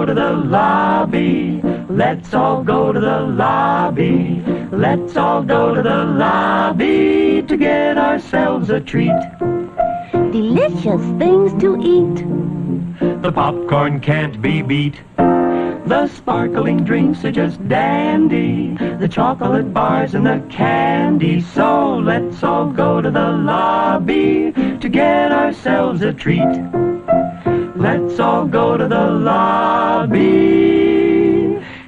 go to the lobby. Let's all go to the lobby. Let's all go to the lobby to get ourselves a treat. Delicious things to eat. The popcorn can't be beat. The sparkling drinks are just dandy. The chocolate bars and the candy. So let's all go to the lobby to get ourselves a treat. Let's all go to the lobby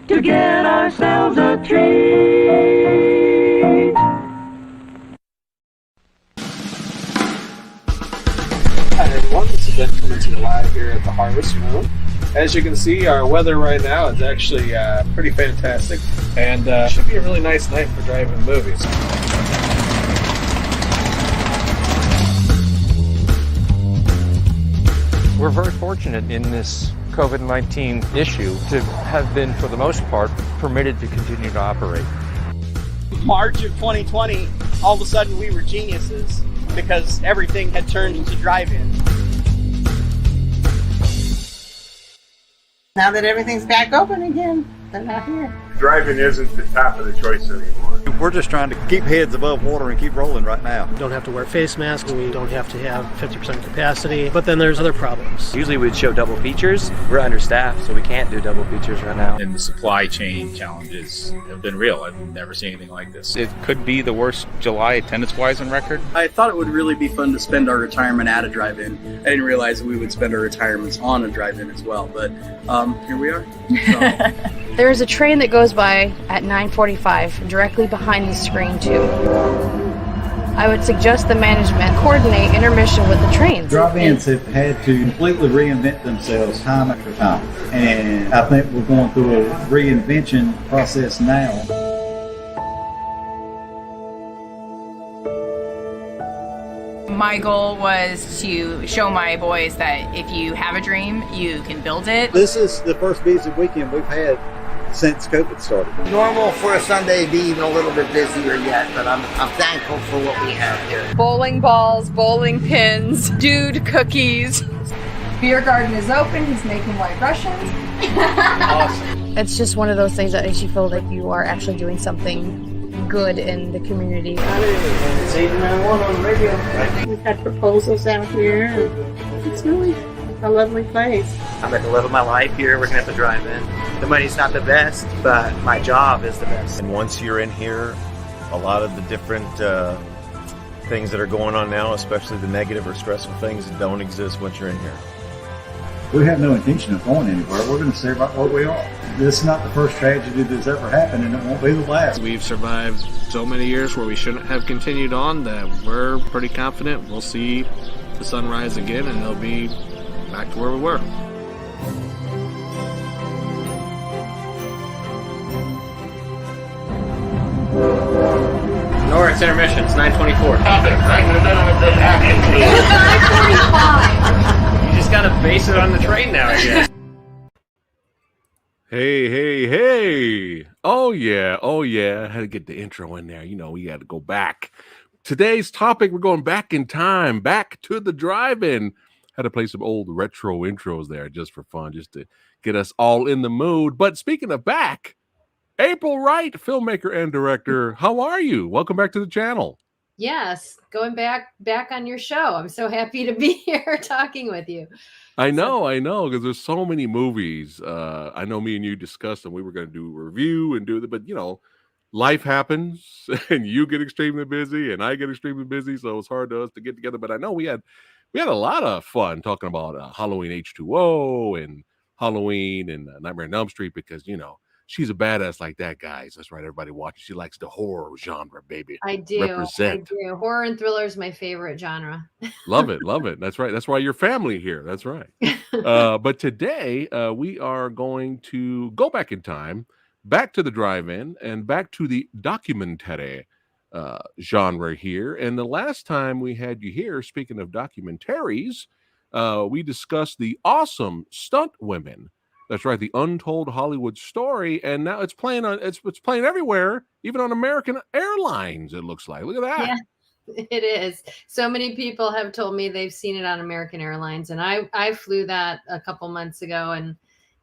to get ourselves a treat. Hi everyone, this is Ben coming to you live here at the Harvest Moon. As you can see, our weather right now is actually pretty fantastic, and should be a really nice night for driving movies. We're very fortunate in this COVID-19 issue to have been, for the most part, permitted to continue to operate. March of 2020, all of a sudden we were geniuses because everything had turned into drive-in. Now that everything's back open again, they're not here. Driving isn't the top of the choice anymore. We're just trying to keep heads above water and keep rolling right now. We don't have to wear face masks. We don't have to have 50% capacity. But then there's other problems. Usually we'd show double features. We're understaffed, so we can't do double features right now. And the supply chain challenges have been real. I've never seen anything like this. It could be the worst July attendance-wise on record. I thought it would really be fun to spend our retirement at a drive-in. I didn't realize that we would spend our retirements on a drive-in as well. But here we are. So. There is a train that goes by at 9:45 directly behind the screen too. I would suggest the management coordinate intermission with the trains. Drive-ins have had to completely reinvent themselves time after time, and I think we're going through a reinvention process now. My goal was to show my boys that if you have a dream, you can build it. This is the first busy weekend we've had since COVID started. Normal for a Sunday to be even a little bit busier yet, but I'm thankful for what we have here. Bowling balls, bowling pins, dude cookies. Beer garden is open. He's making white Russians. Awesome. It's just one of those things that makes you feel like you are actually doing something good in the community. It's 89.1 on the radio. We've had proposals out here, and it's really a lovely place. I'm at the love of my life here working at the drive-in. The money's not the best, but my job is the best. And once you're in here, a lot of the different things that are going on now, especially the negative or stressful things, don't exist once you're in here. We have no intention of going anywhere. We're going to stay right where we are. This is not the first tragedy that's ever happened, and it won't be the last. We've survived so many years where we shouldn't have continued on that we're pretty confident we'll see the sun rise again, and they'll be back to where we were. Nora, it's intermission. It's 9:24. Stop it. Right in the middle of this action. 5:45. You just gotta base it on the train now, I guess. Hey. Oh, yeah. I had to get the intro in there. You know, we had to go back. Today's topic, we're going back in time, back to the drive-in. Had to play some old retro intros there just for fun, just to get us all in the mood. But speaking of back, April Wright, filmmaker and director, how are you? Welcome back to the channel. Yes, going back on your show. I'm so happy to be here talking with you. I know, because there's so many movies. I know me and you discussed them. We were going to do a review and do it, but you know, life happens, and you get extremely busy, and I get extremely busy, so it's hard to us to get together. But I know we had a lot of fun talking about Halloween H2O and Halloween and Nightmare on Elm Street, because you know, she's a badass like that, guys. That's right. Everybody watches. She likes the horror genre, baby. I do. Represent. I do. Horror and thriller is my favorite genre. Love it. That's right. That's why you're family here. That's right. But today we are going to go back in time, back to the drive-in, and back to the documentary genre here. And the last time we had you here, speaking of documentaries, we discussed the awesome Stunt Women. That's right, the Untold Hollywood Story, and now it's playing it's playing everywhere, even on American Airlines. It looks like. Look at that. Yeah, it is. So many people have told me they've seen it on American Airlines, and I flew that a couple months ago, and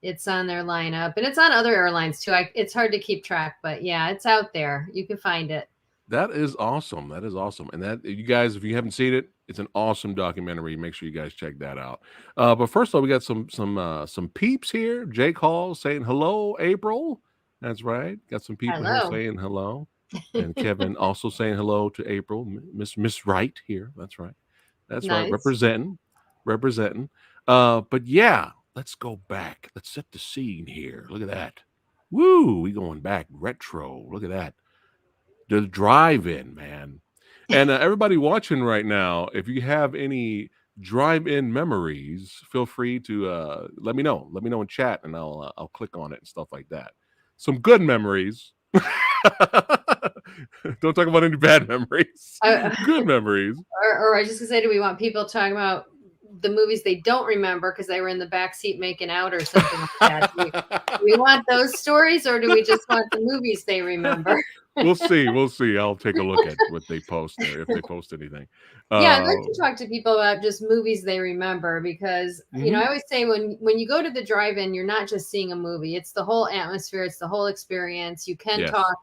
it's on their lineup, and it's on other airlines too. It's hard to keep track, but yeah, it's out there. You can find it. That is awesome. That is awesome. And that, you guys, if you haven't seen it, it's an awesome documentary. Make sure you guys check that out. But first of all, we got some peeps here. Jake Hall saying hello, April. That's right. Got some people here saying hello. And Kevin also saying hello to April, Miss Wright here. That's right. That's right. Representing. But yeah, let's go back. Let's set the scene here. Look at that. Woo, we going back retro. Look at that. The drive-in, man. And everybody watching right now, if you have any drive-in memories, feel free to let me know. Let me know in chat, and I'll click on it and stuff like that. Some good memories. Don't talk about any bad memories. Good memories. Or I was just gonna say, do we want people talking about the movies they don't remember because they were in the back seat making out or something like that? Do we want those stories, or do we just want the movies they remember? We'll see. I'll take a look at what they post there, if they post anything. Yeah, I'd like to talk to people about just movies they remember, because you know, I always say when you go to the drive-in, you're not just seeing a movie. It's the whole atmosphere. It's the whole experience. You can talk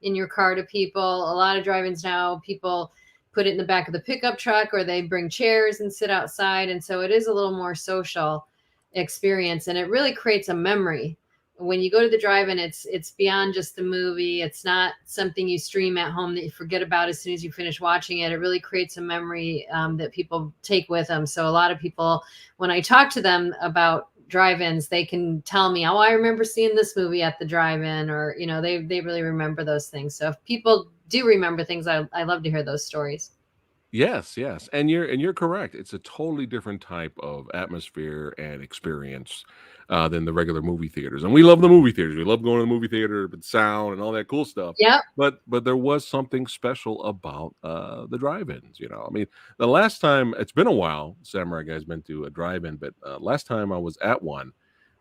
in your car to people. A lot of drive-ins now, people put it in the back of the pickup truck, or they bring chairs and sit outside. And so it is a little more social experience, and it really creates a memory. When you go to the drive-in, it's beyond just the movie. It's not something you stream at home that you forget about as soon as you finish watching it. It really creates a memory that people take with them. So a lot of people, when I talk to them about drive-ins, they can tell me, oh, I remember seeing this movie at the drive-in, or, you know, they really remember those things. So if people do remember things, I love to hear those stories. Yes. And you're correct. It's a totally different type of atmosphere and experience than the regular movie theaters. And we love the movie theaters. We love going to the movie theater with sound and all that cool stuff. Yeah. But there was something special about the drive-ins. You know, I mean, the last time, it's been a while, Samurai Guy's been to a drive-in, but last time I was at one,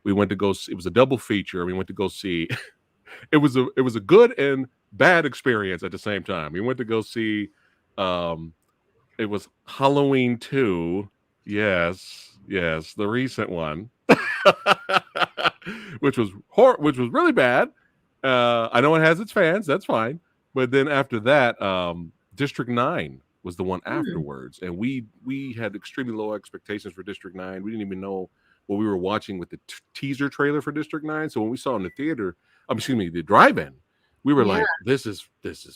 we went to go see, it was a double feature. We went to go see, it was a good and bad experience at the same time. We went to go see, it was Halloween 2. Yes, the recent one. which was really bad. I know it has its fans, that's fine. But then after that, District 9 was the one afterwards. And we had extremely low expectations for District 9. We didn't even know what we were watching with the teaser trailer for District 9. So when we saw it in the theater, the drive-in, we were like, this is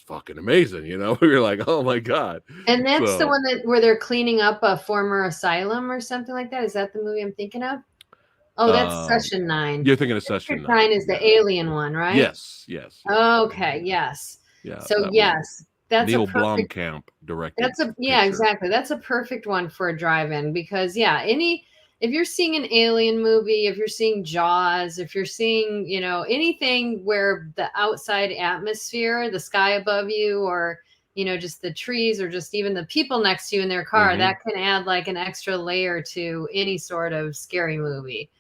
fucking amazing, you know. We were like, oh my god. And that's the one where they're cleaning up a former asylum or something like that. Is that the movie I'm thinking of? Oh, that's Session 9. You're thinking of Session 9 is the alien one, right? Yes. Okay, yes. Yeah. So yes, that's Neil a perfect Blomkamp directed. Exactly. That's a perfect one for a drive-in, because if you're seeing an alien movie, if you're seeing Jaws, if you're seeing, you know, anything where the outside atmosphere, the sky above you, or, you know, just the trees, or just even the people next to you in their car, that can add like an extra layer to any sort of scary movie.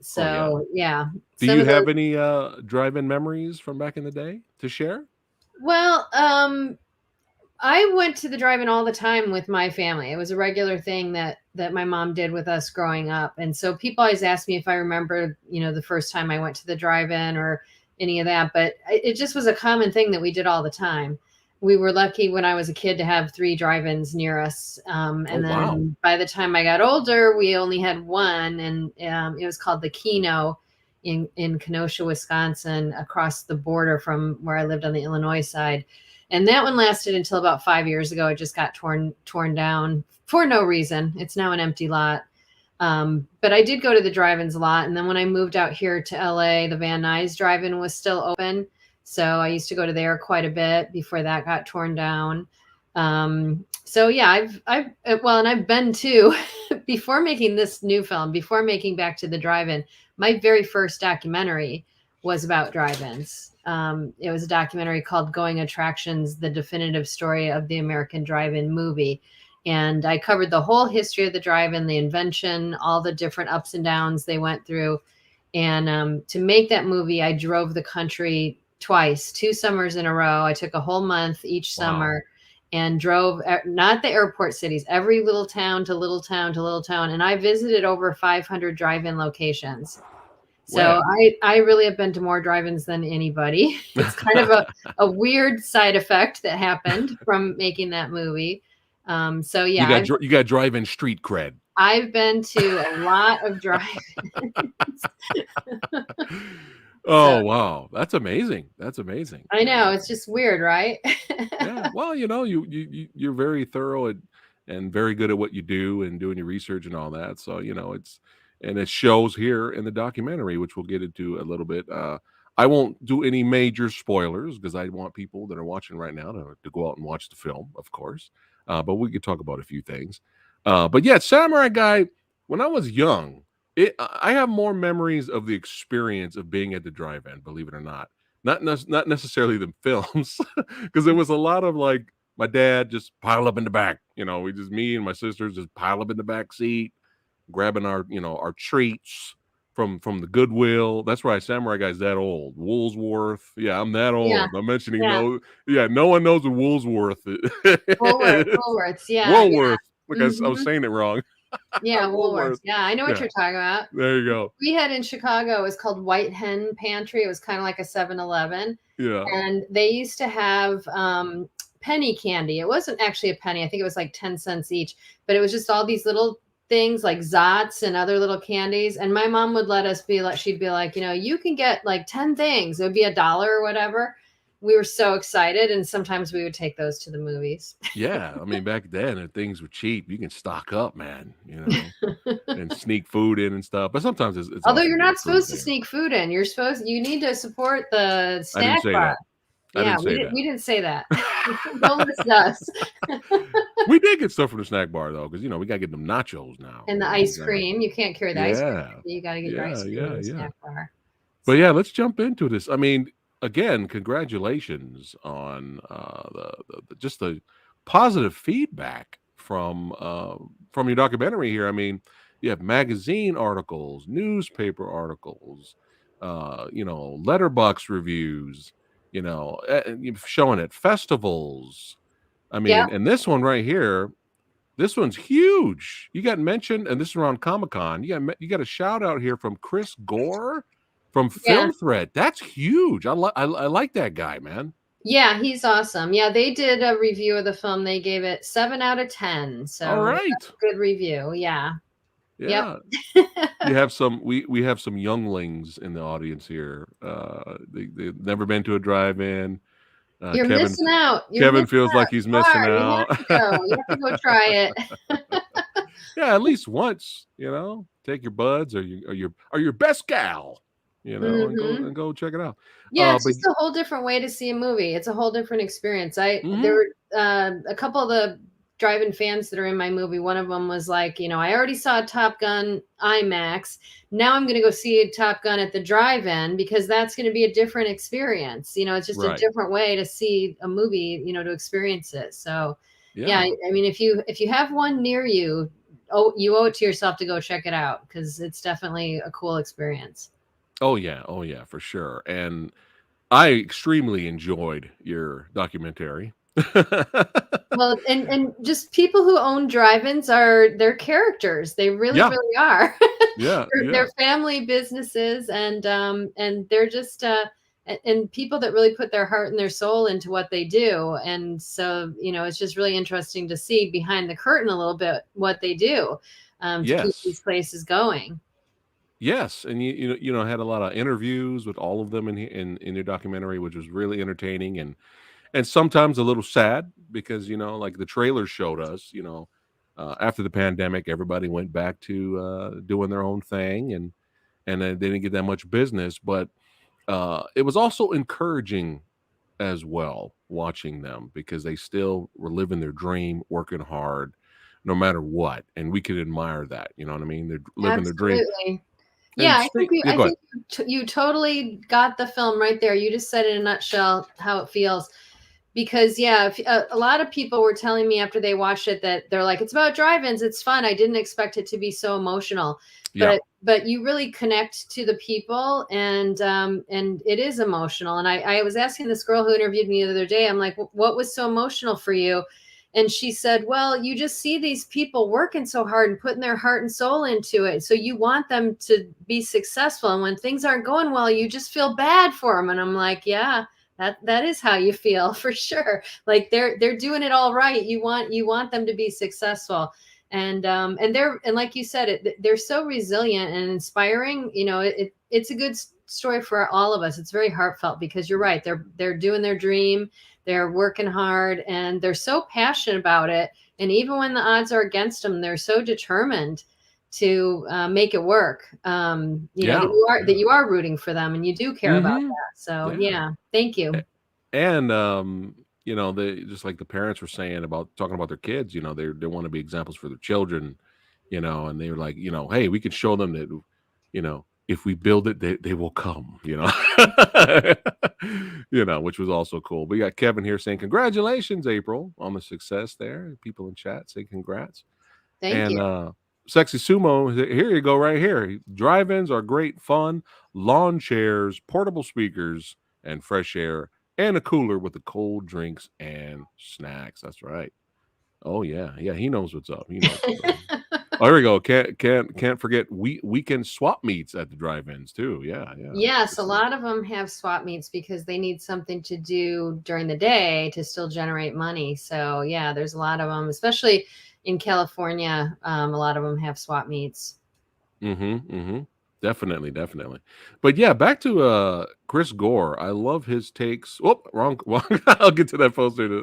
So, yeah. Do you have any drive-in memories from back in the day to share? Well, I went to the drive-in all the time with my family. It was a regular thing that my mom did with us growing up. And so people always ask me if I remember, you know, the first time I went to the drive-in or any of that, but it just was a common thing that we did all the time. We were lucky when I was a kid to have 3 drive-ins near us. Then by the time I got older, we only had one, and it was called the Keno in Kenosha, Wisconsin, across the border from where I lived on the Illinois side. And that one lasted until about 5 years ago. It just got torn down for no reason. It's now an empty lot. But I did go to the drive-ins a lot. And then when I moved out here to LA, the Van Nuys drive-in was still open. So I used to go to there quite a bit before that got torn down. So yeah, I've been to, before making this new film, before making Back to the Drive-In, my very first documentary was about drive-ins. It was a documentary called Going Attractions, the definitive story of the American drive-in movie. And I covered the whole history of the drive-in, the invention, all the different ups and downs they went through. And to make that movie, I drove the country twice, 2 summers in a row. I took a whole month each summer. and drove not the airport cities, every little town to little town to little town. And I visited over 500 drive-in locations. So Wow. I really have been to more drive-ins than anybody. It's kind of a weird side effect that happened from making that movie. So yeah, You got drive-in street cred. I've been to a lot of drive-ins. Oh, wow. That's amazing. That's amazing. I know, it's just weird, right? Yeah. Well, you're very thorough and very good at what you do and doing your research and all that. So, it shows here in the documentary, which we'll get into a little bit. I won't do any major spoilers because I want people that are watching right now to go out and watch the film, of course. But we could talk about a few things. But yeah, Samurai Guy, when I was young, I have more memories of the experience of being at the drive-in, believe it or not. Not necessarily the films, because there was a lot of like my dad just piled up in the back. Me and my sisters just pile up in the back seat, grabbing our treats from the Goodwill. That's right, Samurai Guy's that old. Woolsworth. Yeah, I'm that old. Yeah. I'm mentioning those. Yeah, no one knows what Woolsworth is. Woolworths, yeah. Woolworth. Yeah. Look, I was saying it wrong. Yeah, Woolworths. Yeah, I know what you're talking about. There you go. We had in Chicago, it was called White Hen Pantry. It was kind of like a 7-Eleven. Yeah. And they used to have penny candy. It wasn't actually a penny. I think it was like 10 cents each. But it was just all these little things like Zots and other little candies. And my mom would let us she'd be like, you can get like 10 things. It would be $1 or whatever. We were so excited, and sometimes we would take those to the movies. Yeah, I mean, back then things were cheap. You can stock up, man, and sneak food in and stuff. But sometimes it's although you're not supposed to sneak food in, you need to support the snack bar. Yeah, we didn't say that. Don't listen to us. We did get stuff from the snack bar though, because we gotta get them nachos now. And the ice cream. You can't carry the ice cream. You gotta get your ice cream in the snack bar. But yeah, let's jump into this. I mean, again, congratulations on just the positive feedback from your documentary here. I mean, you have magazine articles, newspaper articles, letterbox reviews, showing at festivals. I mean, and this one right here, this one's huge. You got mentioned, and this is around Comic-Con. You got a shout out here from Chris Gore from Film Thread. That's huge. I like that guy, man. Yeah, he's awesome. Yeah, they did a review of the film. They gave it 7 out of 10. So all right, good review. Yeah. Yeah. Yep. We have some younglings in the audience here. They've never been to a drive-in. You're missing out. Kevin feels like he's missing out. You have to go try it. Yeah, at least once. Take your buds or your best gal. And go check it out. Yeah, it's just a whole different way to see a movie. It's a whole different experience. There were a couple of the drive-in fans that are in my movie. One of them was like, I already saw Top Gun IMAX. Now I'm going to go see Top Gun at the drive-in because that's going to be a different experience. It's just a different way to see a movie, to experience it. So yeah, I mean, if you have one near you, you owe it to yourself to go check it out because it's definitely a cool experience. Oh yeah, for sure. And I extremely enjoyed your documentary. Well, and just people who own drive-ins they're characters. They really are. They're family businesses, and they're just and people that really put their heart and their soul into what they do. And so it's just really interesting to see behind the curtain a little bit what they do to keep these places going. Yes, and you had a lot of interviews with all of them in your documentary, which was really entertaining and sometimes a little sad because like the trailer showed us, after the pandemic, everybody went back to doing their own thing and they didn't get that much business, but it was also encouraging as well watching them because they still were living their dream, working hard, no matter what, and we could admire that. You know what I mean? They're living their dream. Yeah, I think you totally got the film right there. You just said in a nutshell how it feels. Because, a lot of people were telling me after they watched it that they're like, it's about drive-ins. It's fun. I didn't expect it to be so emotional. But but you really connect to the people, and it is emotional. And I was asking this girl who interviewed me the other day, I'm like, what was so emotional for you? And she said, well, you just see these people working so hard and putting their heart and soul into it. So you want them to be successful. And when things aren't going well, you just feel bad for them. And I'm like, yeah, that is how you feel for sure. Like they're doing it all right. You want them to be successful. And like you said, they're so resilient and inspiring. You know, it's a good story for all of us. It's very heartfelt because you're right. They're doing their dream. They're working hard and they're so passionate about it. And even when the odds are against them, they're so determined to make it work. You know, that you are rooting for them and you do care about that. So yeah, thank you. And you know, they just like the parents were saying about talking about their kids, you know, they want to be examples for their children, you know, and they were like, you know, hey, we could show them that, you know, if we build it, they will come, you know, you know, which was also cool. We got Kevin here saying, congratulations, April, on the success there. People in chat say congrats. Thank you. Sexy Sumo, here you go right here. Drive-ins are great fun. Lawn chairs, portable speakers, and fresh air, and a cooler with the cold drinks and snacks. That's right. Oh yeah, he knows what's up. He knows what's up. Oh, here we go. Can't forget weekend swap meets at the drive-ins too. Yeah. Yes, a lot of them have swap meets because they need something to do during the day to still generate money. So yeah, there's a lot of them, especially in California. A lot of them have swap meets. Definitely. But yeah, back to Chris Gore. I love his takes. Oh, wrong. I'll get to that poster.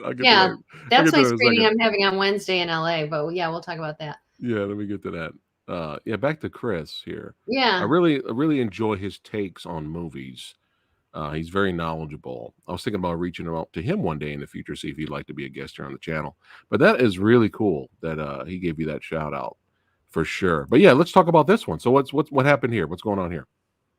That's my screening I'm having on Wednesday in LA. But yeah, we'll talk about that. Yeah, let me get to that. Yeah, back to Chris here. Yeah. I really enjoy his takes on movies. He's very knowledgeable. I was thinking about reaching out to him one day in the future, see if he'd like to be a guest here on the channel. But that is really cool that he gave you that shout out for sure. But yeah, let's talk about this one. So what happened here? What's going on here?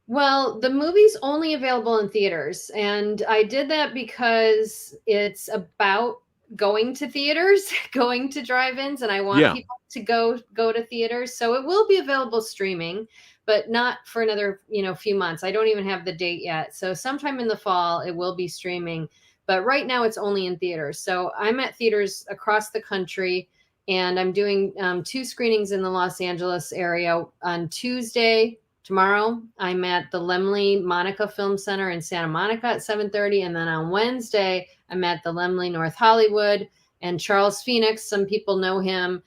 Well, the movie's only available in theaters, and I did that because it's about going to theaters, going to drive-ins, and I want people to go to theaters. So it will be available streaming, but not for another, few months. I don't even have the date yet. So sometime in the fall it will be streaming, but right now it's only in theaters. So I'm at theaters across the country, and I'm doing 2 screenings in the Los Angeles area. On Tuesday, tomorrow, I'm at the Laemmle Monica Film Center in Santa Monica at 7:30. And then on Wednesday, I'm at the Laemmle North Hollywood. And Charles Phoenix, some people know him.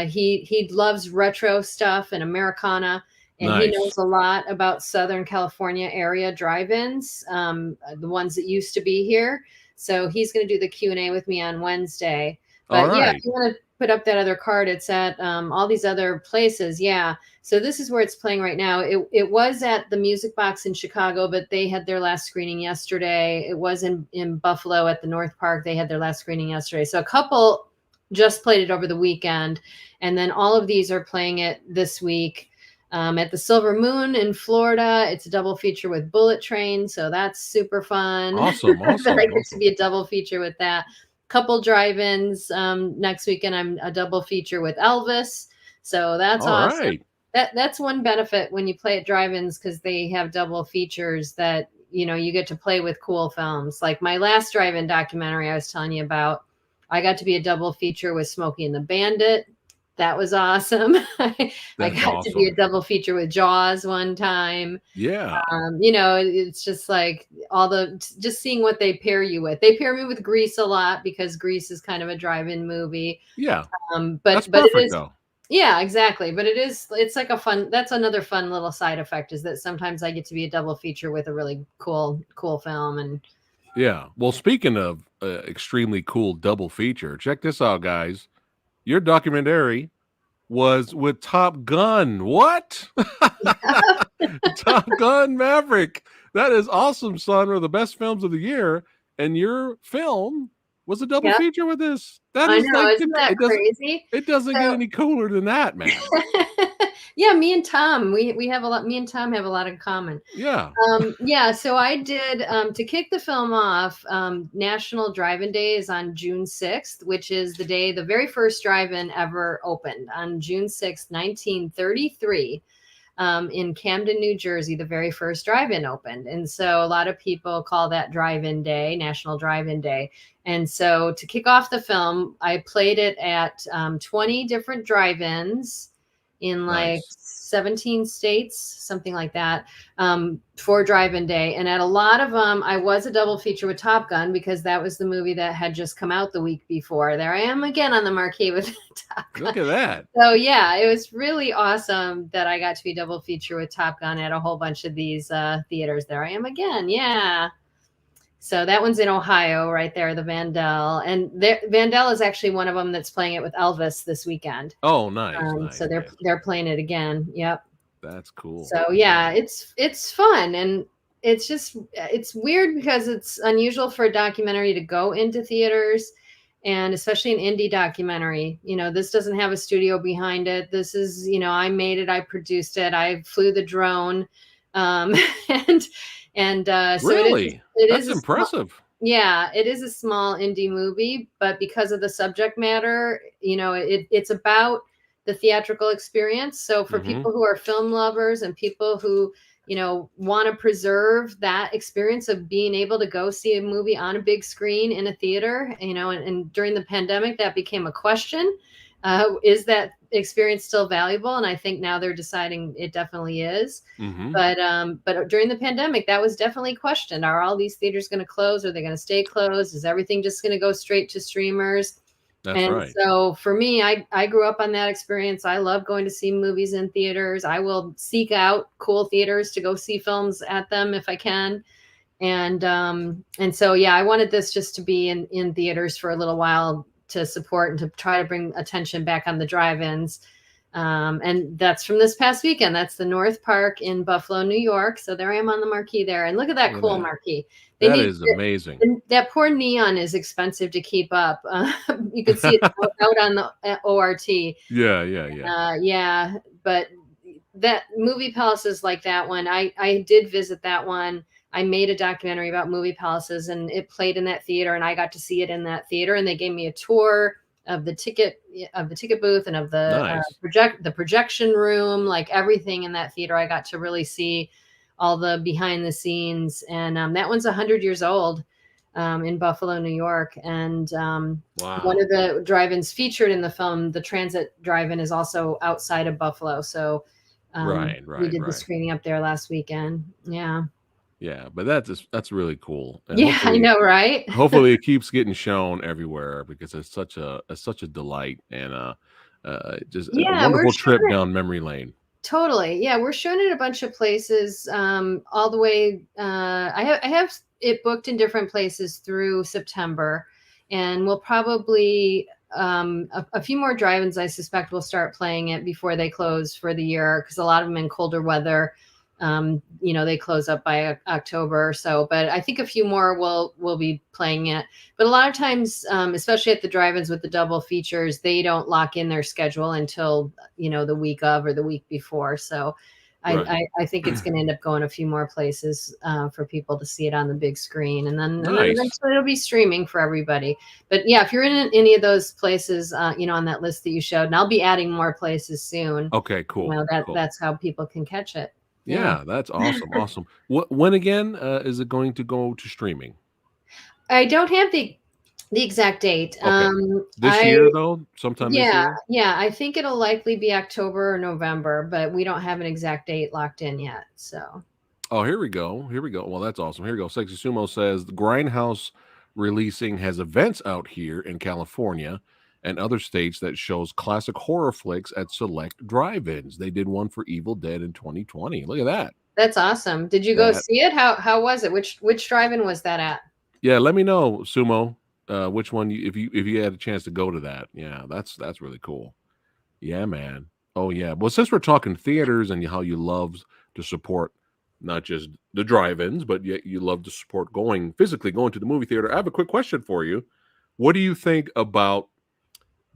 He loves retro stuff and Americana. And he knows a lot about Southern California area drive-ins, the ones that used to be here. So he's going to do the Q&A with me on Wednesday. But yeah, if you want to put up that other card, it's at all these other places. Yeah. So this is where it's playing right now. It was at the Music Box in Chicago, but they had their last screening yesterday. It was in Buffalo at the North Park. They had their last screening yesterday. So a couple just played it over the weekend. And then all of these are playing it this week. At the Silver Moon in Florida, it's a double feature with Bullet Train. So that's super fun. Awesome. I get to be a double feature with that. Couple drive-ins next weekend. I'm a double feature with Elvis, so that's awesome. Right. That's one benefit when you play at drive-ins, because they have double features that you get to play with cool films. Like my last drive-in documentary I was telling you about, I got to be a double feature with Smokey and the Bandit. That was awesome. I got to be a double feature with Jaws one time. Yeah. It's just like just seeing what they pair you with. They pair me with Grease a lot because Grease is kind of a drive-in movie. Yeah. But that's but perfect, it is. though. Yeah, exactly. But it's like that's another fun little side effect, is that sometimes I get to be a double feature with a really cool film. And yeah. Well, speaking of extremely cool double feature, check this out, guys. Your documentary was with Top Gun. What? Top Gun Maverick. That is awesome, son. One of the best films of the year. And your film was a double feature with this. That is, I know, isn't that crazy? It doesn't get any cooler than that, man. Yeah, me and Tom, we have a lot. Me and Tom have a lot in common. Yeah. Yeah. So I did to kick the film off. National Drive-In Day is on June 6th, which is the day the very first drive-in ever opened on June 6th, 1933. in Camden, New Jersey, the very first drive-in opened. And so a lot of people call that Drive-In Day, National Drive-In Day. And so to kick off the film, I played it at 20 different drive-ins in like 17 states, something like that, for Drive-In Day. And at a lot of them, I was a double feature with Top Gun because that was the movie that had just come out the week before. There I am again on the marquee with Top Gun. Look at that. So yeah, it was really awesome that I got to be double feature with Top Gun at a whole bunch of these theaters. There I am again. Yeah. So that one's in Ohio right there, the Vandal. And Vandal is actually one of them that's playing it with Elvis this weekend. Oh, nice. So they're playing it again. Yep. That's cool. So yeah, it's fun, and it's weird because it's unusual for a documentary to go into theaters, and especially an indie documentary. You know, this doesn't have a studio behind it. This is, you know, I made it, I produced it, I flew the drone, so really? That's impressive. Yeah, it is a small indie movie, but because of the subject matter, you know, it's about the theatrical experience. So for people who are film lovers and people who, you know, want to preserve that experience of being able to go see a movie on a big screen in a theater, you know, and during the pandemic, that became a question. Is that experience still valuable? And I think now they're deciding it definitely is. But during the pandemic, that was definitely questioned. Are all these theaters going to close? Are they going to stay closed? Is everything just going to go straight to streamers? That's right. So for me, I grew up on that experience. I love going to see movies in theaters. I will seek out cool theaters to go see films at them if I can. And so, yeah, I wanted this just to be in theaters for a little while to support and to try to bring attention back on the drive-ins. And that's from this past weekend. That's the North Park in Buffalo, New York. So there I am on the marquee there. And look at that cool marquee. That is amazing. And that poor neon is expensive to keep up. You can see it out on the ORT. Yeah. But that movie palaces like that one, I did visit that one. I made a documentary about movie palaces, and it played in that theater, and I got to see it in that theater. And they gave me a tour of the ticket booth and of the projection room, like everything in that theater. I got to really see all the behind the scenes. And that one's 100 years old in Buffalo, New York. And one of the drive-ins featured in the film, the Transit Drive-In, is also outside of Buffalo. So we did the screening up there last weekend. Yeah, but that's really cool. And yeah, I know, right? Hopefully it keeps getting shown everywhere because it's such a delight and just a wonderful trip down memory lane. Totally. Yeah, we're showing it a bunch of places all the way. I have it booked in different places through September, and we'll probably a few more drive-ins, I suspect, will start playing it before they close for the year, because a lot of them in colder weather. You know, they close up by October or so, but I think a few more will be playing it. But a lot of times, especially at the drive-ins with the double features, they don't lock in their schedule until, you know, the week of or the week before. So I think it's going to end up going a few more places for people to see it on the big screen. And then eventually it'll be streaming for everybody. But yeah, if you're in any of those places, you know, on that list that you showed, and I'll be adding more places soon. Okay, cool. You know, that's how people can catch it. Yeah, that's awesome. Awesome. When again is it going to go to streaming? I don't have the exact date. Okay. This year, though? Sometime this year? Yeah. I think it'll likely be October or November, but we don't have an exact date locked in yet. So. Oh, here we go. Well, that's awesome. Here we go. Sexy Sumo says the Grindhouse Releasing has events out here in California and other states that shows classic horror flicks at select drive-ins. They did one for Evil Dead in 2020. Look at that. That's awesome. Did you go see it? How was it? Which drive-in was that at? Yeah, let me know, Sumo, which one if you had a chance to go to that. Yeah, that's really cool. Yeah, man. Oh yeah. Well, since we're talking theaters and how you love to support not just the drive-ins, but yet you love to support physically going to the movie theater, I have a quick question for you. What do you think about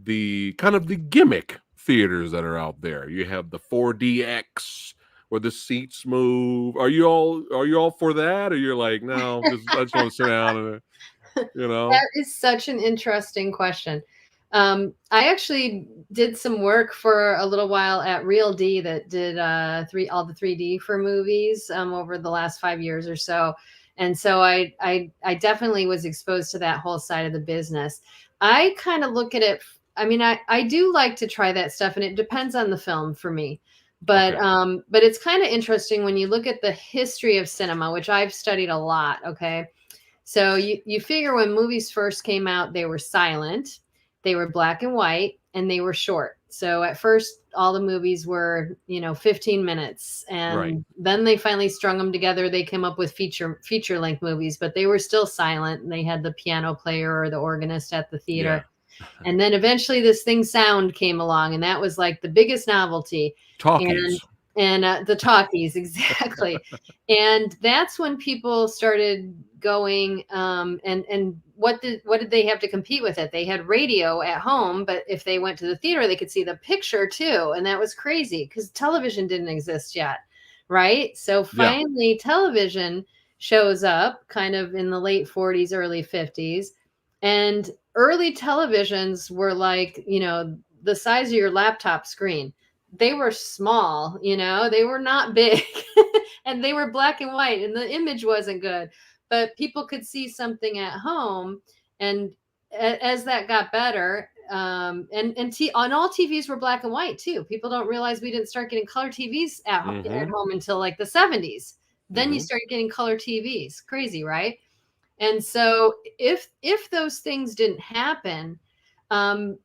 the kind of the gimmick theaters that are out there? You have the 4DX where the seats move. Are you all for that, or you're like, no, I just want to sit down and you know? That is such an interesting question. I actually did some work for a little while at Real D that did all the 3D for movies over the last 5 years or so. And so I definitely was exposed to that whole side of the business. I kind of look at it. I mean, I do like to try that stuff, and it depends on the film for me. But it's kind of interesting when you look at the history of cinema, which I've studied a lot. Okay. So you figure when movies first came out, they were silent, they were black and white, and they were short. So at first, all the movies were, 15 minutes, and then they finally strung them together. They came up with feature length movies, but they were still silent, and they had the piano player or the organist at the theater. Yeah. And then eventually, this thing sound came along, and that was like the biggest novelty. Talkies. And the talkies, exactly. And that's when people started going, and what did they have to compete with it? They had radio at home, but if they went to the theater, they could see the picture too. And that was crazy because television didn't exist yet, right? So finally, television shows up kind of in the late 40s, early 50s. And early televisions were like, the size of your laptop screen. They were small, they were not big and they were black and white and the image wasn't good, but people could see something at home. And as that got better, and all TVs were black and white too. People don't realize we didn't start getting color TVs at home until like the 70s. Then you start getting color TVs. Crazy, right? And so if those things didn't happen,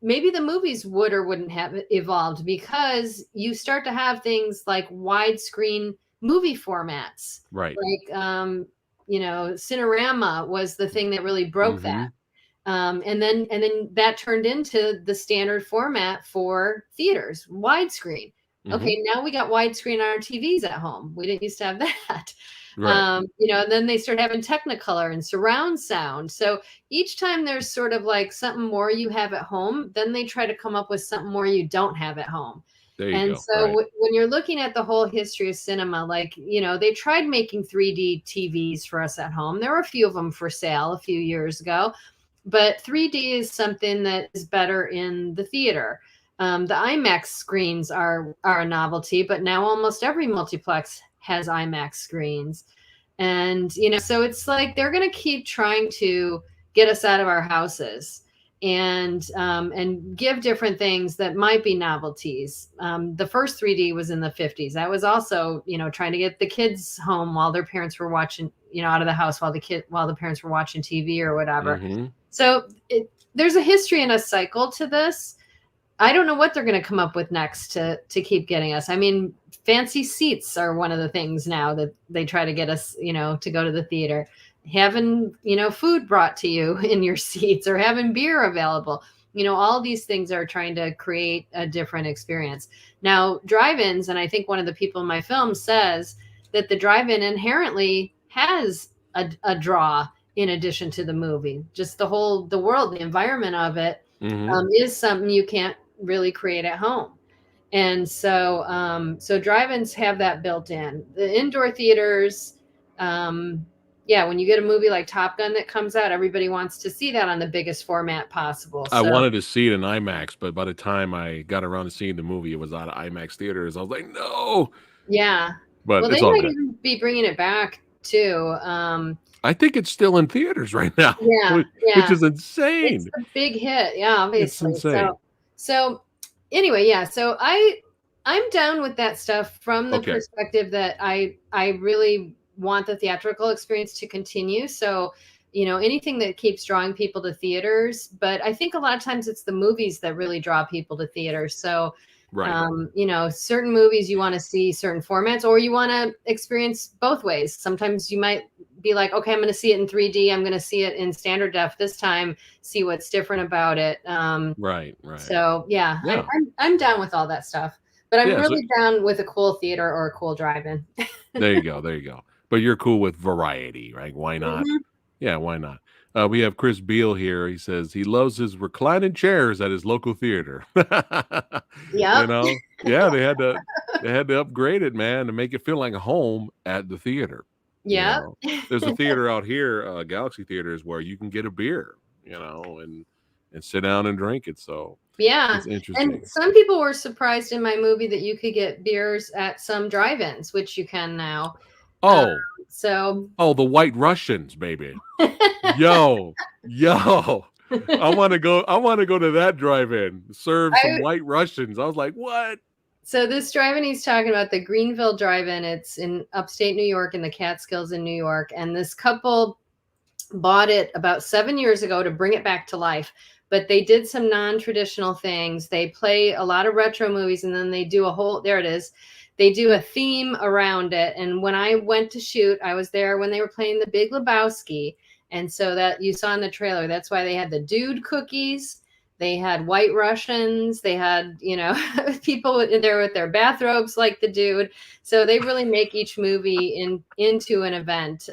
maybe the movies would or wouldn't have evolved, because you start to have things like widescreen movie formats. Right. Like, Cinerama was the thing that really broke that. And then that turned into the standard format for theaters, widescreen. Okay, now we got widescreen on our TVs at home. We didn't used to have that. Right. And then they start having Technicolor and surround sound. So each time there's sort of like something more you have at home, then they try to come up with something more you don't have at home. There you go. So when you're looking at the whole history of cinema, like, they tried making 3D TVs for us at home. There were a few of them for sale a few years ago, but 3D is something that is better in the theater. The IMAX screens are a novelty, but now almost every multiplex has IMAX screens. And, so it's like they're going to keep trying to get us out of our houses and give different things that might be novelties. The first 3D was in the 50s. That was also, trying to get the kids home while their parents were watching, out of the house while the parents were watching TV or whatever. So there's a history and a cycle to this. I don't know what they're going to come up with next to keep getting us. I mean, fancy seats are one of the things now that they try to get us, to go to the theater. Having, food brought to you in your seats, or having beer available. All these things are trying to create a different experience. Now, drive-ins, and I think one of the people in my film says that the drive-in inherently has a draw in addition to the movie. Just the world, the environment of it is something you can't really create at home. And so drive-ins have that built in. The indoor theaters, when you get a movie like Top Gun that comes out, everybody wants to see that on the biggest format possible. I wanted to see it in IMAX, but by the time I got around to seeing the movie, it was out of IMAX theaters. I was like, no. Yeah. But well, it's they all might good. even be bringing it back too. I think it's still in theaters right now. Yeah, which is insane. It's a big hit. Yeah, obviously. It's insane. So anyway, yeah. So I'm down with that stuff from the perspective that I really want the theatrical experience to continue. So, anything that keeps drawing people to theaters. But I think a lot of times it's the movies that really draw people to theaters. So, certain movies you want to see certain formats, or you want to experience both ways. Sometimes you might be like, okay, I'm going to see it in 3D. I'm going to see it in standard def this time, see what's different about it. Right. So yeah. I'm down with all that stuff, but I'm really down with a cool theater or a cool drive-in. There you go. But you're cool with variety, right? Why not? Yeah, why not? We have Chris Beal here. He says he loves his reclining chairs at his local theater. Yeah. They had to upgrade it, man, to make it feel like a home at the theater. Yeah. There's a theater out here, Galaxy Theaters, where you can get a beer, and and sit down and drink it. So yeah, it's interesting. and some people were surprised in my movie that you could get beers at some drive-ins, which you can now. Oh, so the White Russians, baby. yo, I want to go. I want to go to that drive-in. Serve some White Russians. I was like, what? So this drive-in he's talking about, the Greenville Drive-in, it's in upstate New York in the Catskills in New York. And this couple bought it about 7 years ago to bring it back to life. But they did some non-traditional things. They play a lot of retro movies, and then they do a whole, there it is. They do a theme around it. And when I went to shoot, I was there when they were playing The Big Lebowski. And so that you saw in the trailer, that's why they had the dude cookies. They had White Russians. They had, people in there with their bathrobes like the dude. So they really make each movie into an event.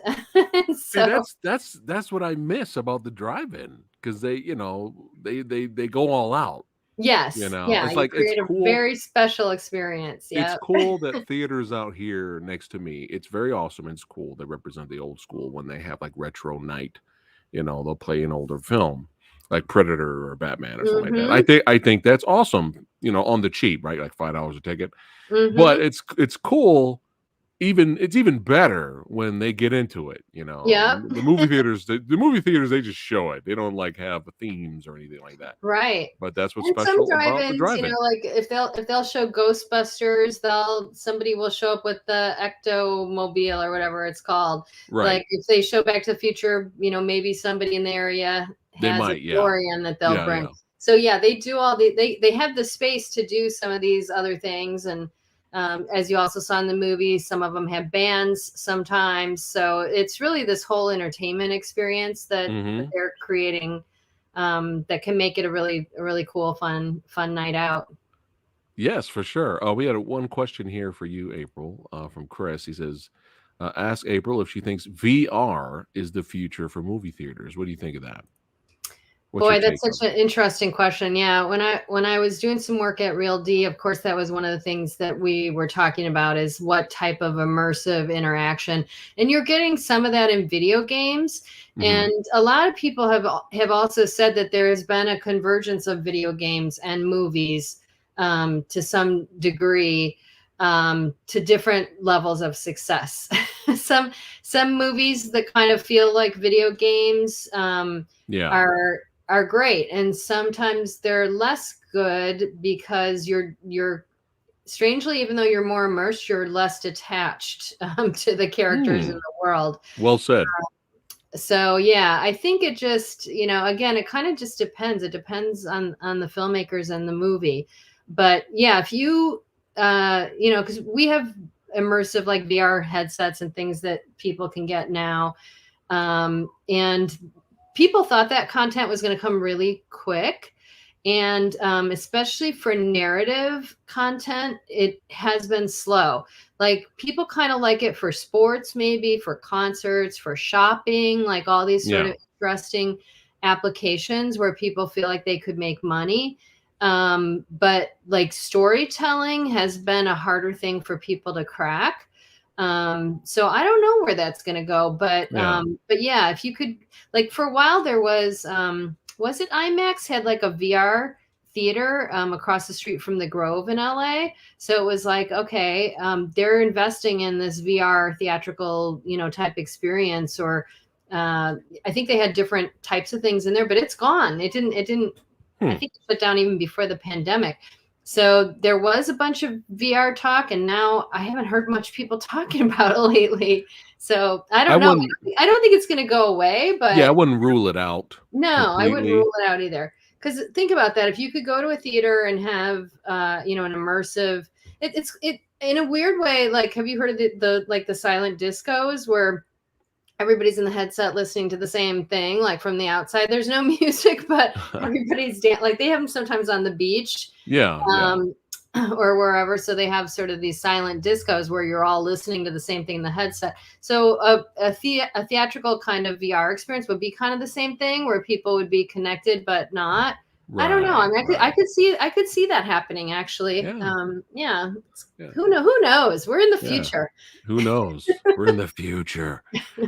So that's what I miss about the drive-in, because they they go all out. Yes. Yeah. It's like it's cool. A very special experience. Yeah. It's cool that theaters out here next to me. It's very awesome. It's cool. They represent the old school when they have like retro night. They'll play an older film, like Predator or Batman or something like that. I think that's awesome, on the cheap, right? Like $5 a ticket. But it's cool. It's even better when they get into it, Yeah. The movie theaters, they just show it. They don't like have themes or anything like that. Right. But that's what's and special some about the drive-in. Like if they'll show Ghostbusters, somebody will show up with the Ectomobile or whatever it's called. Right. Like if they show Back to the Future, maybe somebody in the area has a DeLorean that they'll bring. Yeah. So they do they have the space to do some of these other things. And as you also saw in the movie, some of them have bands sometimes. So it's really this whole entertainment experience that they're creating that can make it a really cool, fun night out. Yes, for sure. We had one question here for you, April, from Chris. He says, ask April if she thinks VR is the future for movie theaters. What do you think of that? Boy, that's such an interesting question. Yeah, when I was doing some work at Real D, of course, that was one of the things that we were talking about is what type of immersive interaction. And you're getting some of that in video games. And a lot of people have also said that there has been a convergence of video games and movies to some degree, to different levels of success. Some movies that kind of feel like video games are great, and sometimes they're less good because you're strangely, even though you're more immersed, you're less detached to the characters in the world. Well said. So yeah, I think it just, again, it kind of just depends. It depends on the filmmakers and the movie. But yeah, if you because we have immersive like VR headsets and things that people can get now, and people thought that content was going to come really quick. And especially for narrative content, it has been slow. Like people kind of like it for sports, maybe for concerts, for shopping, like all these sort of interesting applications where people feel like they could make money. But like storytelling has been a harder thing for people to crack. So I don't know where that's going to go, but yeah, if you could, like for a while there was it IMAX had like a VR theater across the street from the Grove in LA. So it was like, okay, they're investing in this VR theatrical, type experience, or I think they had different types of things in there, but it's gone. It didn't, I think it shut down even before the pandemic. So there was a bunch of VR talk, and now I haven't heard much people talking about it lately. So I don't know. I don't think it's going to go away, but I wouldn't rule it out. No, completely. I wouldn't rule it out either. Because think about that. If you could go to a theater and have, an immersive, it's in a weird way. Like, have you heard of the silent discos where everybody's in the headset listening to the same thing, like from the outside? There's no music, but everybody's like they have them sometimes on the beach. Or wherever. So they have sort of these silent discos where you're all listening to the same thing in the headset. So a theatrical kind of VR experience would be kind of the same thing where people would be connected but not. I don't know. I mean, Right. I could see that happening actually. Yeah. Who knows? We're in the Yeah. future. Who knows? We're in the future.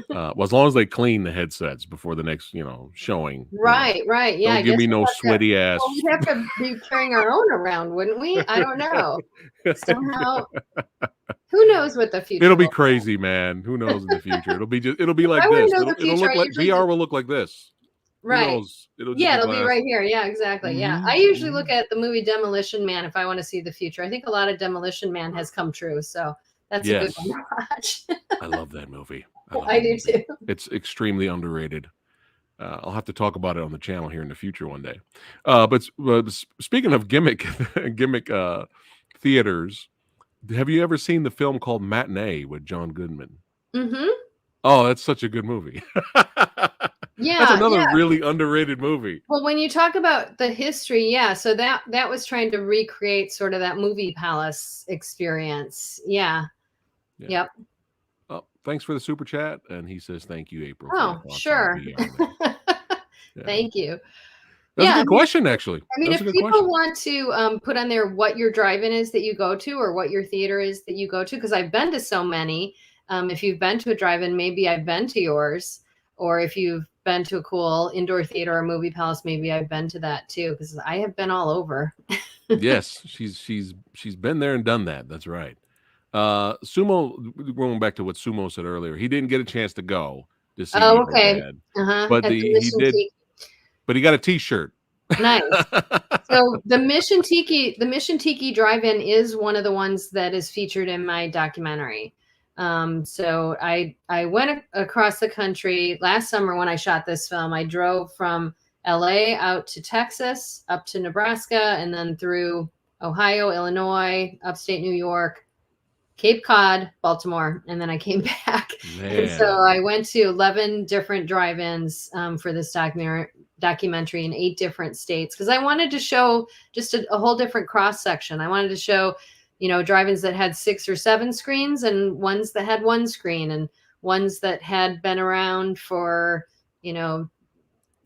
Well, as long as they clean the headsets before the next, showing. Right. Yeah. Don't I give guess me no sweaty ass. Well, we'd have to be carrying our own around, wouldn't we? I don't know. Somehow, who knows what the future It'll be will crazy, man. Who knows in the future? It'll be like I wanna this. know the It'll future. look I like usually VR will look like this. Who Right. knows? It'll just be It'll be glass. right here. Yeah, exactly. Yeah. I usually look at the movie Demolition Man if I want to see the future. I think a lot of Demolition Man has come true, so that's a good Yes. one to watch. I love that movie. I do too. It's extremely underrated. I'll have to talk about it on the channel here in the future one day. But speaking of gimmick theaters, have you ever seen the film called Matinee with John Goodman? Mm-hmm. Oh, that's such a good movie. Yeah, That's another really underrated movie. Well, when you talk about the history, so that was trying to recreate sort of that movie palace experience. Yeah. Yep. Oh, thanks for the super chat. And he says, thank you, April. Oh, sure. Thank you. That's a good question, actually. I mean, if people want to put on there what your drive-in is that you go to or what your theater is that you go to, because I've been to so many. If you've been to a drive-in, maybe I've been to yours. Or if you've been to a cool indoor theater or movie palace, maybe I've been to that too, because I have been all over. Yes, she's been there and done that. That's right. Sumo, going back to what Sumo said earlier, he didn't get a chance to go to see Oh, Evil okay. Dead, Uh-huh. but At he the Mission did. Tiki. But he got a T-shirt. Nice. So the Mission Tiki Drive-In is one of the ones that is featured in my documentary. So I went across the country last summer when I shot this film. I drove from LA out to Texas, up to Nebraska, and then through Ohio, Illinois, upstate New York, Cape Cod, Baltimore, and then I came back. And so I went to 11 different drive-ins for this documentary in 8 different states, because I wanted to show just a whole different cross section. I wanted to show, drive-ins that had 6 or 7 screens and ones that had 1 screen and ones that had been around for,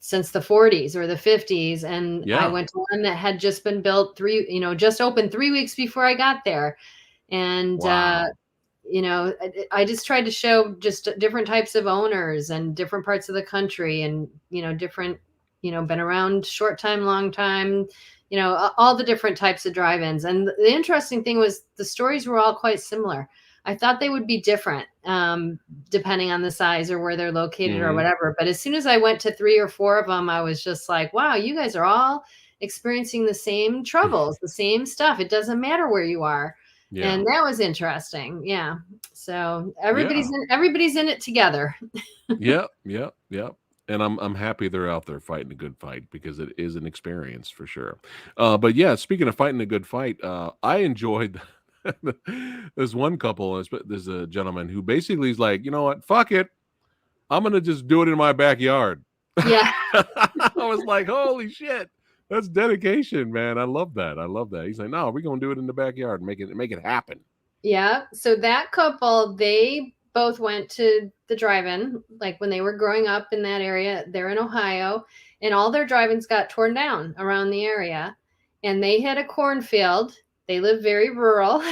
since the 40s or the 50s. And I went to one that had just been built just opened 3 weeks before I got there. And, Wow. I just tried to show just different types of owners and different parts of the country and, different, been around short time, long time, all the different types of drive-ins. And the interesting thing was the stories were all quite similar. I thought they would be different, depending on the size or where they're located or whatever. But as soon as I went to 3 or 4 of them, I was just like, wow, you guys are all experiencing the same troubles, the same stuff. It doesn't matter where you are. Yeah. And that was interesting. Yeah. So everybody's in it together. Yep. And I'm happy they're out there fighting a good fight, because it is an experience for sure. But yeah, speaking of fighting a good fight, I enjoyed there's one couple, there's a gentleman who basically is like, you know what, fuck it, I'm gonna just do it in my backyard. Yeah. I was like, holy shit, that's dedication, man. I love that. He's like, no, we're gonna do it in the backyard and make it happen. Yeah. So that couple, they both went to the drive-in, like when they were growing up in that area. They're in Ohio, and all their drive-ins got torn down around the area. And they had a cornfield. They live very rural.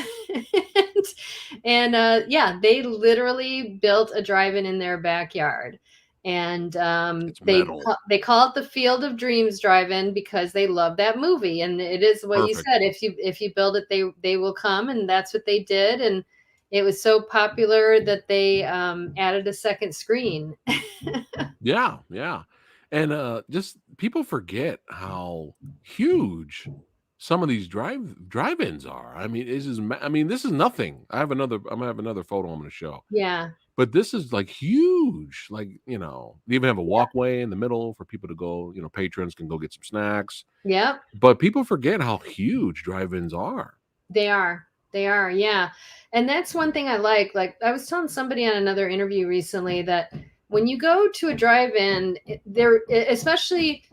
and they literally built a drive-in in their backyard. And they call it the Field of Dreams Drive-In because they love that movie. And it is what you said. If you build it, they will come, and that's what they did. And it was so popular that they added a second screen. Yeah. And just people forget how huge some of these drive-ins are. I mean, this is nothing. I'm gonna have another photo I'm gonna show. Yeah. But this is like huge. Like, they even have a walkway in the middle for people to go, patrons can go get some snacks. Yep. But people forget how huge drive-ins are. They are, yeah. And that's one thing I like. Like I was telling somebody on another interview recently that when you go to a drive-in, there, especially,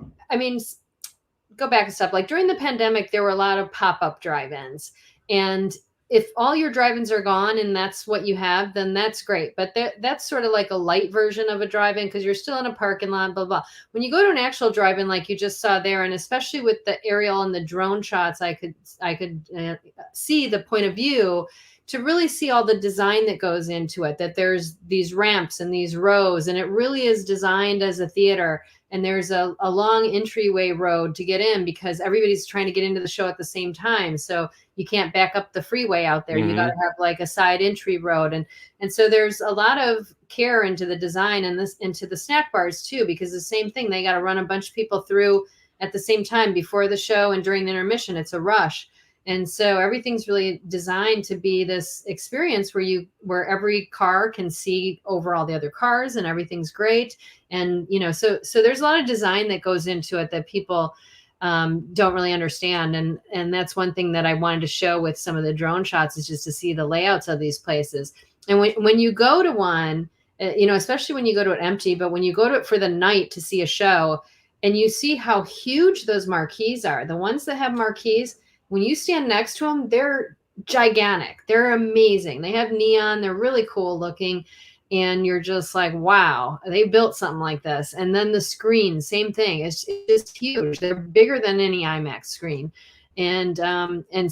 go back a step. Like during the pandemic, there were a lot of pop-up drive-ins, and if all your drive-ins are gone and that's what you have, then that's great. But that's sort of like a light version of a drive-in because you're still in a parking lot, blah, blah. When you go to an actual drive-in like you just saw there, and especially with the aerial and the drone shots, I could see the point of view to really see all the design that goes into it, that there's these ramps and these rows, and it really is designed as a theater. And there's a long entryway road to get in because everybody's trying to get into the show at the same time. So you can't back up the freeway out there. You got to have like a side entry road. And so there's a lot of care into the design and into the snack bars too, because the same thing, they got to run a bunch of people through at the same time before the show and during the intermission. It's a rush. And so everything's really designed to be this experience where every car can see over all the other cars and everything's great. And, so there's a lot of design that goes into it that people don't really understand. And that's one thing that I wanted to show with some of the drone shots is just to see the layouts of these places. And when you go to one, especially when you go to it empty, but when you go to it for the night to see a show and you see how huge those marquees are, the ones that have marquees, when you stand next to them, they're gigantic. They're amazing. They have neon. They're really cool looking. And you're just like, wow, they built something like this. And then the screen, same thing. It's just huge. They're bigger than any IMAX screen. And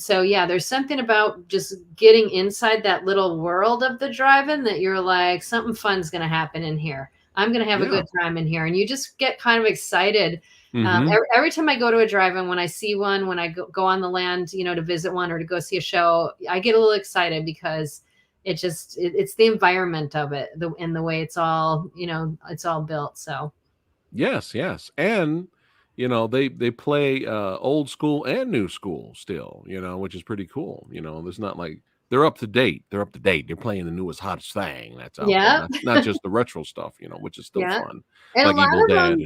so, yeah, there's something about just getting inside that little world of the drive-in that you're like, something fun's going to happen in here. I'm going to have a good time in here. And you just get kind of excited. Every time I go to a drive-in, when I see one, when I go on the land, to visit one or to go see a show, I get a little excited because it's the environment of it, and the way it's all, it's all built. So yes. And, they play old school and new school still, which is pretty cool. There's not like they're up to date. They're playing the newest, hottest thing that's out there. Not just the retro stuff, which is still fun. And like Evil Dead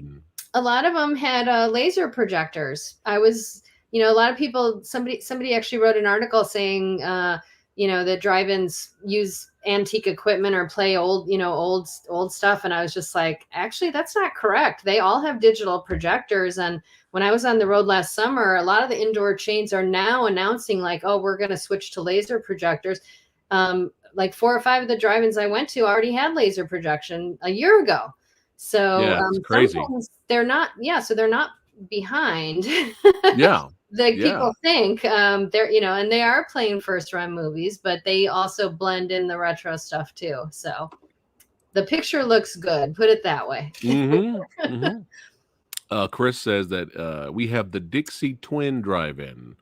a lot of them had laser projectors. A lot of people, somebody actually wrote an article saying, that drive-ins use antique equipment or play old stuff. And I was just like, actually, that's not correct. They all have digital projectors. And when I was on the road last summer, a lot of the indoor chains are now announcing like, oh, we're going to switch to laser projectors. Like 4 or 5 of the drive-ins I went to already had laser projection a year ago. So crazy. Sometimes they're not, so they're not behind. People think they're, and they are playing first run movies, but they also blend in the retro stuff too. So the picture looks good, put it that way. Chris says that we have the Dixie Twin Drive-In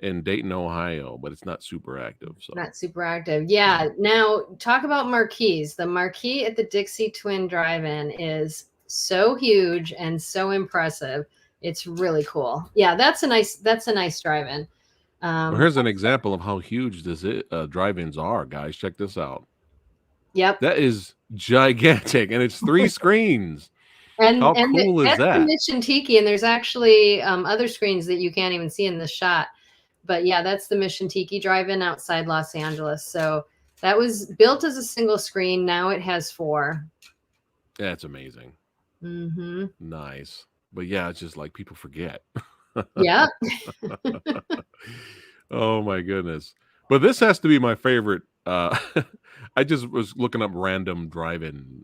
in Dayton, Ohio, but it's not super active. So not super active. Yeah. Now talk about marquees. The marquee at the Dixie Twin Drive-In is so huge and so impressive. It's really cool. Yeah, that's a nice drive-in. Well, here's an example of how huge this drive-ins are, guys. Check this out. Yep. That is gigantic, and it's 3 screens. And how cool is that's that? The Mission Tiki, and there's actually other screens that you can't even see in the shot. But yeah, that's the Mission Tiki Drive-In outside Los Angeles. So that was built as a single screen. Now it has 4. That's amazing. Nice. But yeah, it's just like people forget. Yeah. Oh my goodness. But this has to be my favorite. I just was looking up random drive-in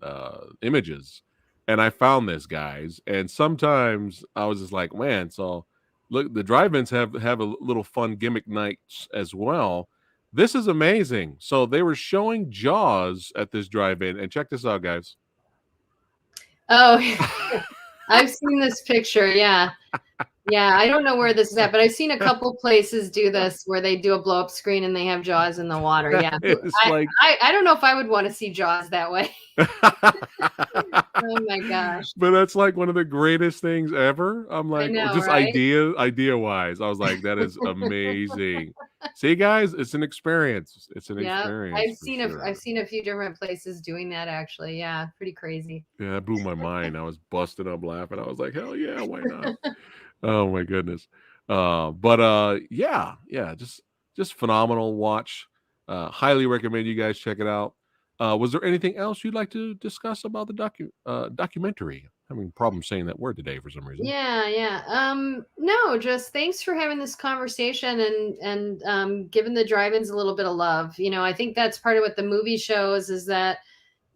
images, and I found this, guys. And sometimes I was just like, man, so look, the drive-ins have a little fun gimmick nights as well. This is amazing. So they were showing Jaws at this drive-in, and check this out, guys. Oh, I've seen this picture. Yeah. I don't know where this is at, but I've seen a couple places do this where they do a blow up screen and they have Jaws in the water. Yeah. I don't know if I would want to see Jaws that way. Oh my gosh. But that's like one of the greatest things ever. I'm like, just right? idea wise. I was like, that is amazing. See, guys, it's an experience. It's an experience. I've seen a few different places doing that actually. Yeah, pretty crazy. Yeah, that blew my mind. I was busting up laughing. I was like, hell yeah, why not? Oh my goodness. Just phenomenal watch. Highly recommend you guys check it out. Was there anything else you'd like to discuss about the documentary? having a problem saying that word today for some reason. Yeah. No, just thanks for having this conversation and giving the drive-ins a little bit of love. I think that's part of what the movie shows is that,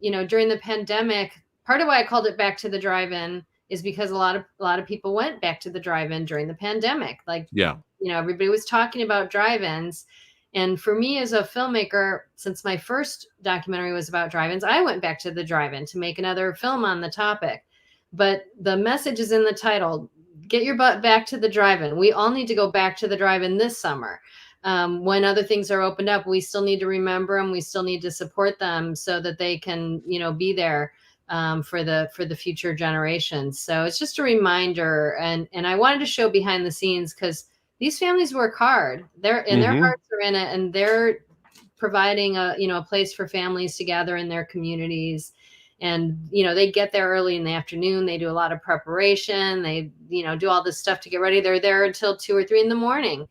during the pandemic, part of why I called it Back to the Drive-In is because a lot of people went back to the drive-in during the pandemic. Like, yeah, everybody was talking about drive-ins. And for me as a filmmaker, since my first documentary was about drive-ins, I went back to the drive-in to make another film on the topic. But the message is in the title, get your butt back to the drive-in. We all need to go back to the drive-in this summer. When other things are opened up, we still need to remember them. We still need to support them so that they can, be there for the future generations. So it's just a reminder. And I wanted to show behind the scenes because these families work hard. Their hearts are in it, and they're providing a place for families to gather in their communities. And, they get there early in the afternoon. They do a lot of preparation. They, do all this stuff to get ready. They're there until 2 or 3 in the morning,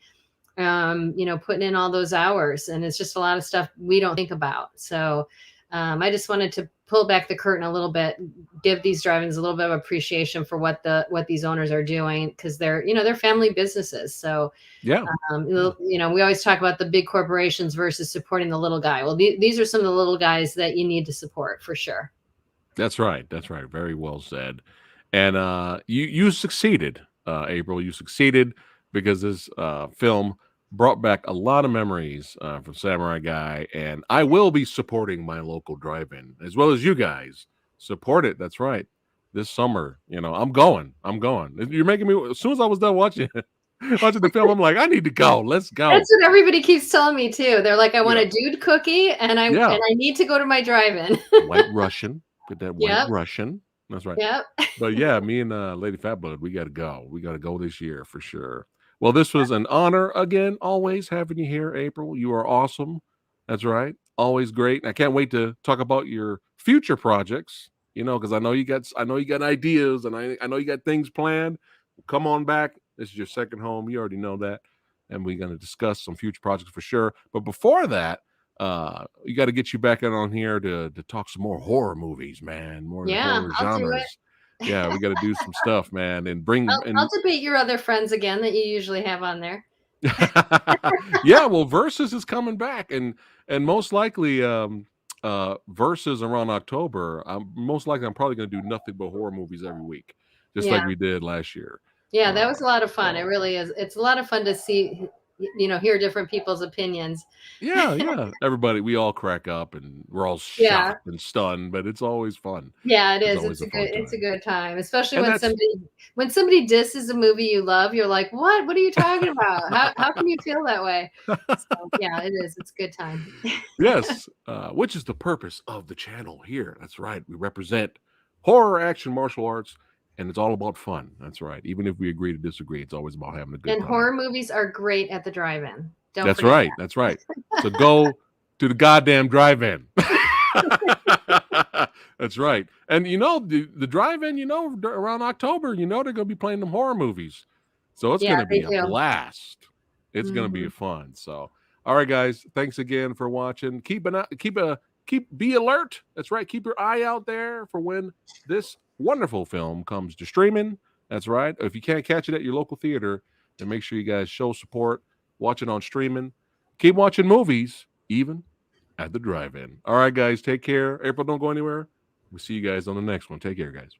putting in all those hours. And it's just a lot of stuff we don't think about. So I just wanted to pull back the curtain a little bit, give these drive-ins a little bit of appreciation for what these owners are doing, because they're family businesses. So yeah, we always talk about the big corporations versus supporting the little guy. Well, these are some of the little guys that you need to support for sure. That's right. Very well said. And you succeeded, April. You succeeded because this film brought back a lot of memories from Samurai Guy, and I will be supporting my local drive-in as well as you guys. Support it. That's right. This summer, I'm going. You're making me. As soon as I was done watching the film, I'm like, I need to go. Let's go. That's what everybody keeps telling me too. They're like, I want a dude cookie, and I need to go to my drive-in. White Russian. Get that white Russian. That's right. Yep. But yeah, me and Lady Fatblood, we got to go. We got to go this year for sure. Well, this was an honor again, always having you here, April. You are awesome. That's right. Always great. And I can't wait to talk about your future projects, because I know you got ideas, and I know you got things planned. Come on back. This is your second home. You already know that. And we're going to discuss some future projects for sure. But before that, you got to get you back on here to talk some more horror movies, man. More horror genres. Yeah, we got to do some stuff, man, and bring. I'll debate your other friends again that you usually have on there. Yeah, well, Versus is coming back, and most likely, Versus around October. I'm probably going to do nothing but horror movies every week, just like we did last year. Yeah, that was a lot of fun. It really is. It's a lot of fun to see. Hear different people's opinions. Yeah. Everybody, we all crack up and we're all shocked and stunned, but it's always fun. Yeah, it is. It's a good time, especially when somebody disses a movie you love. You're like, what? What are you talking about? How can you feel that way? So, yeah, it is. It's a good time. Yes, which is the purpose of the channel here. That's right. We represent horror, action, martial arts. And it's all about fun. That's right. Even if we agree to disagree, it's always about having a good time. And horror movies are great at the drive-in. That's right. That's right. So go to the goddamn drive-in. That's right. And the drive-in, around October, they're going to be playing them horror movies. So it's going to be a blast. It's going to be fun. So, all right, guys. Thanks again for watching. Be alert. That's right. Keep your eye out there for when this wonderful film comes to streaming. That's right. If you can't catch it at your local theater, then make sure you guys show support. Watch it on streaming. Keep watching movies, even at the drive-in. All right, guys. Take care. April, don't go anywhere. We'll see you guys on the next one. Take care, guys.